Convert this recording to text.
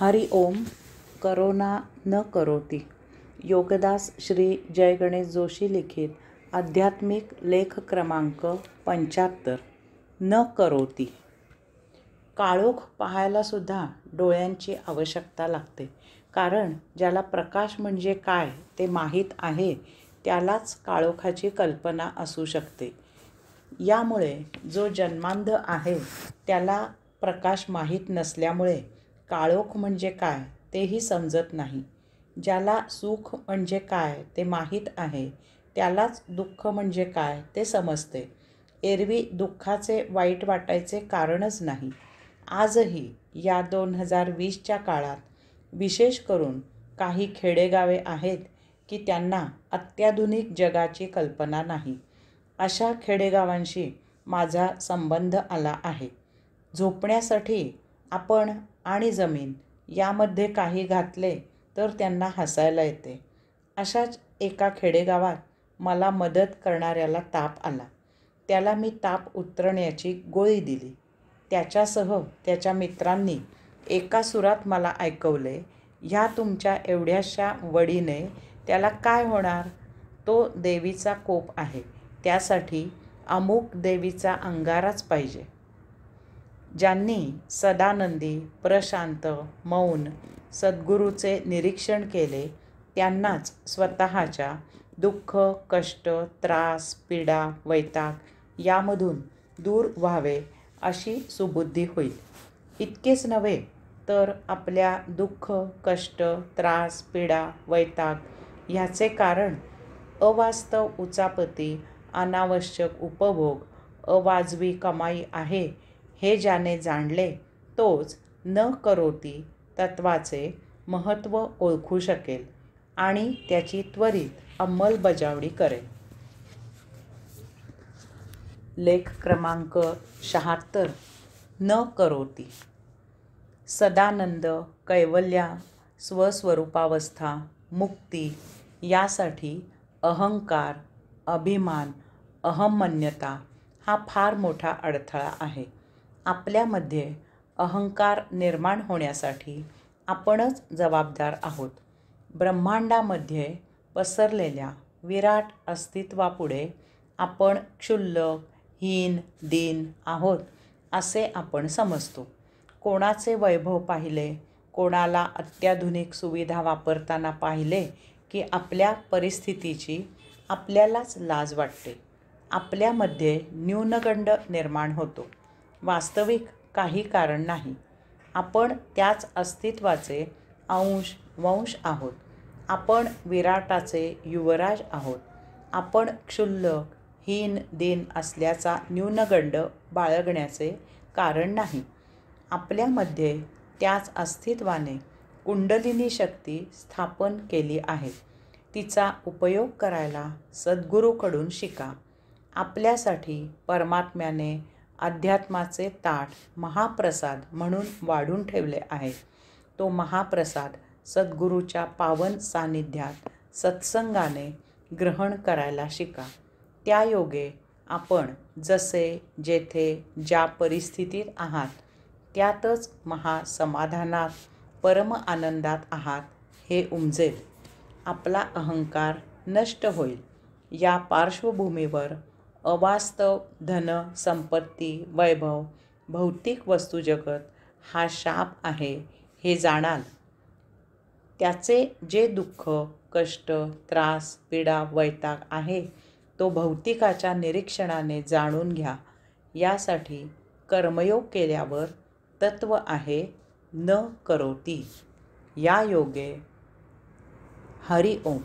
हरि ओम. Corona न करोति. योगदास श्री जय गणेश जोशी लिखित आध्यात्मिक लेख क्रमांक 75. न करोति. काळोख पाहायला सुद्धा डोळ्यांची आवश्यकता लागते, कारण ज्याला प्रकाश म्हणजे काय ते माहीत आहे त्यालाच काळोखाची कल्पना असू शकते. यामुळे जो जन्मांध आहे त्याला प्रकाश माहीत नसल्यामुळे काळोख म्हणजे काय तेही समजत नाही. ज्याला सुख म्हणजे काय ते माहीत आहे त्यालाच दुःख म्हणजे काय ते समजते. एरवी दुःखाचे वाईट वाटायचे कारणच नाही. आजही या 2020च्या काळात विशेष करून काही खेडेगावे आहेत की त्यांना अत्याधुनिक जगाची कल्पना नाही. अशा खेडेगावांशी माझा संबंध आला आहे. झोपण्यासाठी आपण आणि जमीन यामध्ये काही घातले तर त्यांना हसायला येते. अशाच एका खेडेगावात मला मदत करणाऱ्याला ताप आला. त्याला मी ताप उतरण्याची गोळी दिली. त्याच्यासह त्याच्या मित्रांनी एका सुरात मला ऐकवले, ह्या तुमच्या एवढ्याशा वडीने त्याला काय होणार? तो देवीचा कोप आहे, त्यासाठी अमुक देवीचा अंगाराच पाहिजे. ज्यांनी सदानंदी, प्रशांत, मौन सद्गुरूचे निरीक्षण केले त्यांनाच स्वतःच्या दुःख, कष्ट, त्रास, पीडा, वैताग यामधून दूर व्हावे अशी सुबुद्धी होईल. इतकेच नव्हे तर आपल्या दुःख, कष्ट, त्रास, पीडा, वैताग ह्याचे कारण अवास्तव उचापती, अनावश्यक उपभोग, अवाजवी कमाई आहे हे ज्याने जाणले तोच न करोति तत्वाचे महत्त्व ओळखू शकेल आणि त्याची त्वरित अंमलबजावणी करेल. लेख क्रमांक 76. न करोति. सदानंद, कैवल्या, स्वस्वरूपावस्था, मुक्ती यासाठी अहंकार, अभिमान, अहंमन्यता हा फार मोठा अडथळा आहे. आपल्यामध्ये अहंकार निर्माण होण्यासाठी आपणच जबाबदार आहोत. ब्रह्मांडामध्ये पसरलेल्या विराट अस्तित्वापुढे आपण क्षुल्लक, हीन, दीन आहोत असे आपण समजतो. कोणाचे वैभव पाहिले, कोणाला अत्याधुनिक सुविधा वापरताना पाहिले की आपल्या परिस्थितीची आपल्यालाच लाज वाटते. आपल्यामध्ये न्यूनगंड निर्माण होतो. वास्तविक काही कारण नाही. आपण त्याच अस्तित्वाचे अंश वंश आहोत. आपण विराटाचे युवराज आहोत. आपण क्षुल्लक, हीन, दीन असल्याचा न्यूनगंड बाळगण्याचे कारण नाही. आपल्यामध्ये त्याच अस्तित्वाने कुंडलिनी शक्ती स्थापन केली आहे. तिचा उपयोग करायला सद्गुरूकडून शिका. आपल्यासाठी परमात्म्याने अध्यात्माचे ताट महाप्रसाद म्हणून वाढून ठेवले आहे. तो महाप्रसाद सद्गुरूच्या पावन सानिध्यात सत्संगाने ग्रहण करायला शिका. त्यायोगे आपण जसे, जेथे, ज्या परिस्थितीत आहात त्यातच महासमाधानात, परम आनंदात आहात हे उमजेल. आपला अहंकार नष्ट होईल. या पार्श्वभूमीवर अवास्तव धन, संपत्ती, वैभव, भौतिक वस्तुजगत हा शाप आहे हे जाणाल. त्याचे जे दुःख, कष्ट, त्रास, पीडा, वैताग आहे तो भौतिकाच्या निरीक्षणाने जाणून घ्या. यासाठी कर्मयोग केल्यावर तत्व आहे न करोति. या योगे. हरि ओम.